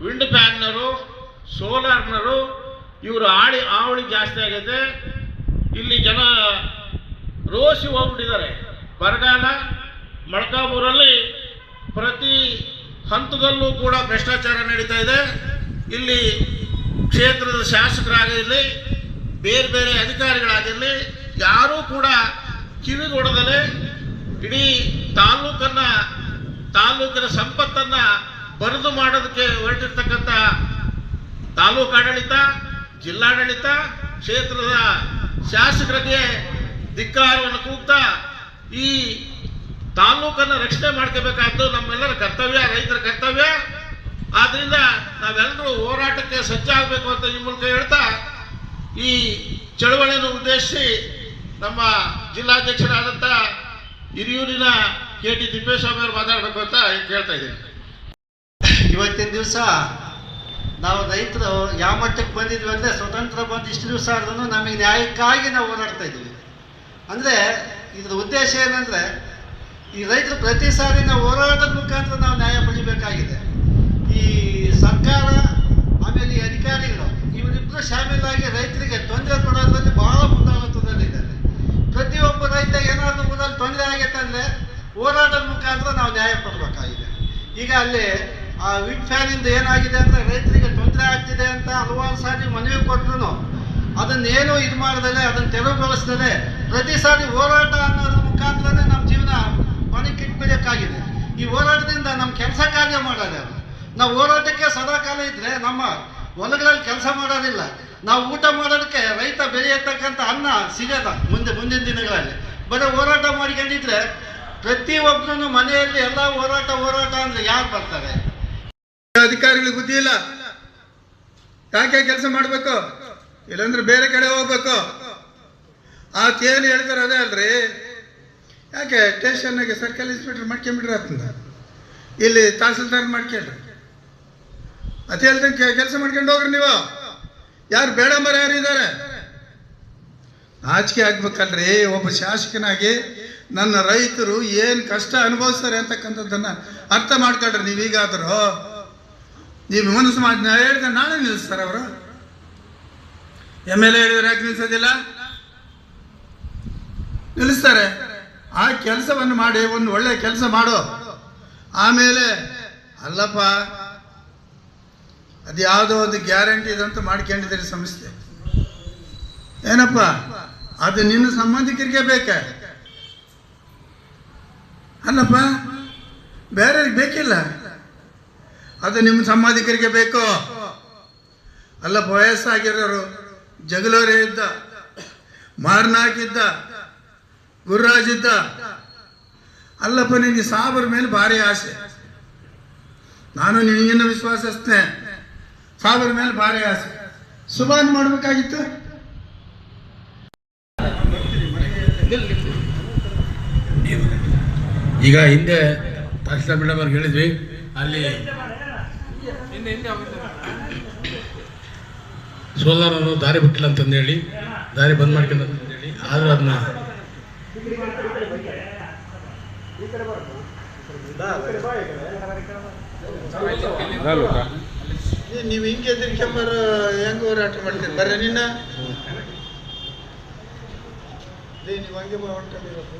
Wind ಫ್ಯಾನ್ನರು, ಸೋಲಾರ್ನರು ಇವರು ಆವಳಿ ಜಾಸ್ತಿ ಆಗಿದೆ. ಇಲ್ಲಿ ಜನ ರೋಸಿ ಹೋಗ್ಬಿಟ್ಟಿದ್ದಾರೆ. ಬರಗಾಲ, ಮೊಳಕಾಲ್ಮೂರಲ್ಲಿ ಪ್ರತಿ ಹಂತದಲ್ಲೂ ಕೂಡ ಭ್ರಷ್ಟಾಚಾರ ನಡೀತಾ ಇದೆ. ಇಲ್ಲಿ ಕ್ಷೇತ್ರದ ಶಾಸಕರಾಗಿರಲಿ, ಬೇರೆ ಬೇರೆ ಅಧಿಕಾರಿಗಳಾಗಿರಲಿ, ಯಾರೂ ಕೂಡ ಕಿವಿಗೊಡದಲೇ ಇಡೀ ತಾಲೂಕಿನ ಸಂಪತ್ತನ್ನು ಬರದು ಮಾಡೋದಕ್ಕೆ ಹೊರಟಿರ್ತಕ್ಕಂಥ ತಾಲೂಕು ಆಡಳಿತ, ಜಿಲ್ಲಾಡಳಿತ, ಕ್ಷೇತ್ರದ ಶಾಸಕರಿಗೆ ಧಿಕ್ಕಾರವನ್ನು ಕೂಗ್ತಾ ಈ ತಾಲೂಕನ್ನು ರಕ್ಷಣೆ ಮಾಡ್ಕೋಬೇಕಾದ್ದು ನಮ್ಮೆಲ್ಲರ ಕರ್ತವ್ಯ, ರೈತರ ಕರ್ತವ್ಯ. ಆದ್ರಿಂದ ನಾವೆಲ್ಲರೂ ಹೋರಾಟಕ್ಕೆ ಸಜ್ಜಾಗಬೇಕು ಅಂತ ಈ ಮೂಲಕ ಹೇಳ್ತಾ ಈ ಚಳವಳಿಯನ್ನು ಉದ್ದೇಶಿಸಿ ನಮ್ಮ ಜಿಲ್ಲಾಧ್ಯಕ್ಷರಾದಂಥ ಹಿರಿಯೂರಿನ KT ತಿಪ್ಪೇಸ್ವಾಮಿ ಅವರು ಮಾತಾಡಬೇಕು ಅಂತ ಕೇಳ್ತಾ ಇದ್ದೀನಿ. ಇವತ್ತಿನ ದಿವಸ ನಾವು ರೈತರು ಯಾವ ಮಟ್ಟಕ್ಕೆ ಬಂದಿದ್ವಿ ಅಂದರೆ, ಸ್ವತಂತ್ರ ಬಂದು ಇಷ್ಟು ದಿವಸ ಆದ್ರೂ ನಮಗೆ ನ್ಯಾಯಕ್ಕಾಗಿ ನಾವು ಹೋರಾಡ್ತಾ ಇದ್ವಿ. ಅಂದರೆ ಇದ್ರ ಉದ್ದೇಶ ಏನಂದರೆ, ಈ ರೈತರು ಪ್ರತಿ ಸಾರಿ ನಾವು ಹೋರಾಟದ ಮುಖಾಂತರ ನಾವು ನ್ಯಾಯ ಪಡಿಬೇಕಾಗಿದೆ. ಈ ಸರ್ಕಾರ ಆಮೇಲೆ ಈ ಅಧಿಕಾರಿಗಳು ಇವರಿಬ್ಬರು ಶಾಮೀಲಾಗಿ ರೈತರಿಗೆ ತೊಂದರೆ ಕೊಡೋದ್ರಲ್ಲಿ ಬಹಳ ಮುಂದಾಳತ್ವದಲ್ಲಿದ್ದಾರೆ. ಪ್ರತಿಯೊಬ್ಬ ರೈತ ಏನಾದರೂ ಊರಲ್ಲಿ ತೊಂದರೆ ಆಗೈತೆ ಅಂದರೆ ಹೋರಾಟದ ಮುಖಾಂತರ ನಾವು ನ್ಯಾಯ ಪಡಬೇಕಾಗಿದೆ. ಈಗ ಅಲ್ಲಿ ಆ ವಿಂಡ್ ಫ್ಯಾನಿಂದ ಏನಾಗಿದೆ ಅಂದರೆ, ರೈತರಿಗೆ ತೊಂದರೆ ಆಗ್ತಿದೆ ಅಂತ ಹಲವಾರು ಸಾರಿ ಮನವಿ ಕೊಟ್ಟರು ಅದನ್ನೇನು ಇದು ಮಾಡ್ದಲೆ, ಅದನ್ನು ತೆರವುಗೊಳಿಸ್ದಲೆ ಪ್ರತಿ ಸಾರಿ ಹೋರಾಟ ಅನ್ನೋದ್ರ ಮುಖಾಂತರನೇ ನಮ್ಮ ಜೀವನ ಹೊಣೆಕಿಟ್ಬಿಡಬೇಕಾಗಿದೆ. ಈ ಹೋರಾಟದಿಂದ ನಮ್ಮ ಕೆಲಸ ಕಾರ್ಯ ಮಾಡೋದು. ನಾವು ಹೋರಾಟಕ್ಕೆ ಸದಾಕಾಲ ಇದ್ರೆ ನಮ್ಮ ಹೊಲಗಳಲ್ಲಿ ಕೆಲಸ ಮಾಡೋದಿಲ್ಲ. ನಾವು ಊಟ ಮಾಡೋದಕ್ಕೆ ರೈತ ಬೆಳೆಯತಕ್ಕಂಥ ಅನ್ನ ಸಿಗದ ಮುಂದಿನ ದಿನಗಳಲ್ಲಿ. ಬರೀ ಹೋರಾಟ ಮಾಡ್ಕೊಂಡಿದ್ರೆ ಪ್ರತಿಯೊಬ್ಬರೂ ಮನೆಯಲ್ಲಿ ಎಲ್ಲ ಹೋರಾಟ ಅಂದ್ರೆ ಯಾರು ಬರ್ತಾರೆ? ಅಧಿಕಾರಿಗಳಿಗೆ ಬುದ್ಧಿ ಇಲ್ಲ. ಯಾಕೆ ಕೆಲಸ ಮಾಡಬೇಕು? ಇಲ್ಲಾಂದ್ರೆ ಬೇರೆ ಕಡೆ ಹೋಗ್ಬೇಕು. ಏನು ಹೇಳ್ತಾರೆ ಅದೇ ಅಲ್ರಿ. ಯಾಕೆ ಸ್ಟೇಷನ್ಗೆ ಸರ್ಕಲ್ ಇನ್ಸ್ಪೆಕ್ಟರ್ ಮಾಡ್ಕೊಂಬಿಟ್ರೆ ಆಗ್ತದ, ಇಲ್ಲಿ ತಹಸೀಲ್ದಾರ್ ಮಾಡ್ಕೊಂಡ್ರಿ ಅತಿ ಹೇಳ್ದಂಗೆ ಕೆಲಸ ಮಾಡ್ಕೊಂಡು ಹೋಗ್ರಿ. ನೀವು ಯಾರು ಬೇಡ ಮರ ಯಾರು ಇದ್ದಾರೆ? ನಾಚಿಕೆ ಆಗ್ಬೇಕಲ್ರಿ ಒಬ್ಬ ಶಾಸಕನಾಗಿ. ನನ್ನ ರೈತರು ಏನು ಕಷ್ಟ ಅನುಭವಿಸ್ತಾರೆ ಅಂತಕ್ಕಂಥದ್ದನ್ನು ಅರ್ಥ ಮಾಡ್ಕೊಳ್ರಿ. ನೀವೀಗಾದರೂ ನೀವು ಮನಸ್ಸು ಮಾಡಿ ಹೇಳಿದ್ರೆ ನಾಳೆ ನಿಲ್ಲಿಸ್ತಾರೆ ಅವರು. MLA ಹೇಳಿದ್ರೆ ಯಾಕೆ ನಿಲ್ಲಿಸೋದಿಲ್ಲ? ನಿಲ್ಲಿಸ್ತಾರೆ. ಆ ಕೆಲಸವನ್ನು ಮಾಡಿ, ಒಂದು ಒಳ್ಳೆ ಕೆಲಸ ಮಾಡು. ಆಮೇಲೆ ಅಲ್ಲಪ್ಪ ಅದು ಯಾವುದೋ ಒಂದು ಗ್ಯಾರಂಟಿ ಇದಂತ ಮಾಡ್ಕೊಂಡಿದ್ದೀರಿ ಸಂಸ್ಥೆ, ಏನಪ್ಪ ಅದು ನಿನ್ನ ಸಂಬಂಧಿಕರಿಗೆ ಬೇಕ ಅಲ್ಲಪ್ಪ, ಬೇರೆಯವ್ರಿಗೆ ಬೇಕಿಲ್ಲ. ಅದು ನಿಮ್ಮ ಸಂಬಂಧಿಕರಿಗೆ ಬೇಕು. ಅಲ್ಲಪ್ಪ ವಯಸ್ಸಾಗಿರೋರು, ಜಗಳೂರೇ ಇದ್ದ, ಮಾರ್ನಾಕ್ ಇದ್ದ, ಗುರುರಾಜ್ ಇದ್ದ. ಅಲ್ಲಪ್ಪ ನಿನಗೆ ಸಾಬರ ಮೇಲೆ ಭಾರಿ ಆಸೆ. ನಾನು ನಿನಗಿನ್ನ ವಿಶ್ವಾಸಸ್ಥೆ. ಸಾಬರ ಮೇಲೆ ಭಾರಿ ಆಸೆ. ಸುಬಾನ್ ಮಾಡಬೇಕಾಗಿತ್ತು. ಈಗ ಹಿಂದೆ ತಹಸೀಲ್ದಾರ್ ಮೇಡಮ್ ಅವ್ರಿಗೆ ಹೇಳಿದ್ವಿ, ಅಲ್ಲಿ ಸೋಲಾರ್ ಅವರು ದಾರಿ ಬಿಟ್ಟಿಲ್ಲ ಅಂತಂದೇಳಿ ದಾರಿ ಬಂದ್ ಮಾಡ್ಕೊಂಡು ಅಂತಂದೇಳಿ, ಆದರೂ ಅದನ್ನ ನೀವು ಹಿಂಗೆ ಎದುರ್ಕೊಂಬರು ಹೆಂಗೆ ಹೋರಾಟ ಮಾಡ್ತೀರಿ? ಬರ್ರಿ ನಿನ್ನ ನೀವು ಹಂಗೆ ಹೊಂಟಿರ್ಬೇಕು.